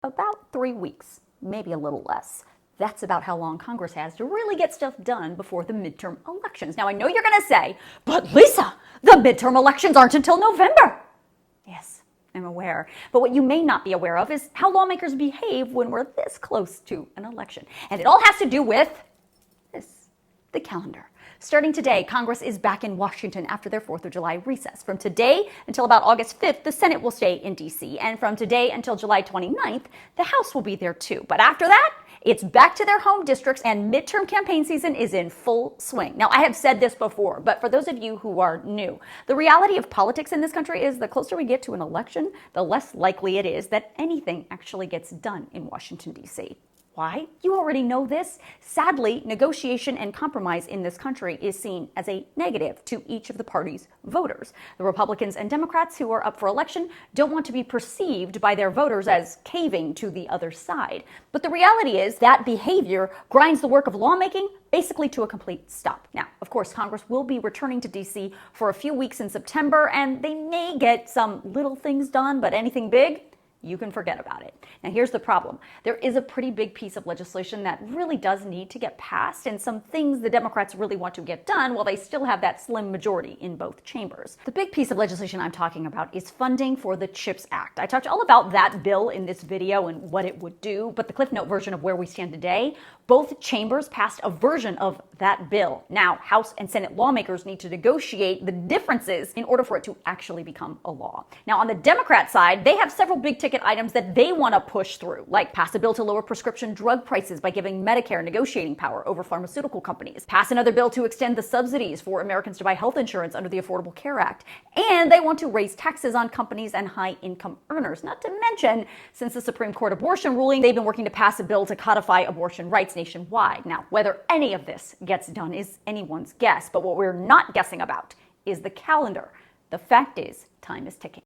About 3 weeks, maybe a little less. That's about how long Congress has to really get stuff done before the midterm elections. Now, I know you're going to say, but Lisa, the midterm elections aren't until November. Yes, I'm aware. But what you may not be aware of is how lawmakers behave when we're this close to an election. And it all has to do with this, the calendar. Starting today, Congress is back in Washington after their 4th of July recess. From today until about August 5th, the Senate will stay in D.C. And from today until July 29th, the House will be there too. But after that, it's back to their home districts and midterm campaign season is in full swing. Now, I have said this before, but for those of you who are new, the reality of politics in this country is the closer we get to an election, the less likely it is that anything actually gets done in Washington, D.C. Why? You already know this. Sadly, negotiation and compromise in this country is seen as a negative to each of the party's voters. The Republicans and Democrats who are up for election don't want to be perceived by their voters as caving to the other side. But the reality is that behavior grinds the work of lawmaking basically to a complete stop. Now, of course, Congress will be returning to D.C. for a few weeks in September, and they may get some little things done, but anything big, you can forget about it. Now, here's the problem. There is a pretty big piece of legislation that really does need to get passed, and some things the Democrats really want to get done while they still have that slim majority in both chambers. The big piece of legislation I'm talking about is funding for the CHIPS Act. I talked all about that bill in this video and what it would do, but the Cliff Note version of where we stand today, both chambers passed a version of that bill. Now, House and Senate lawmakers need to negotiate the differences in order for it to actually become a law. Now, on the Democrat side, they have several big ticket items that they want to push through, like pass a bill to lower prescription drug prices by giving Medicare negotiating power over pharmaceutical companies, pass another bill to extend the subsidies for Americans to buy health insurance under the Affordable Care Act, and they want to raise taxes on companies and high-income earners. Not to mention, since the Supreme Court abortion ruling, they've been working to pass a bill to codify abortion rights nationwide. Now, whether any of this gets done is anyone's guess, but what we're not guessing about is the calendar. The fact is, time is ticking.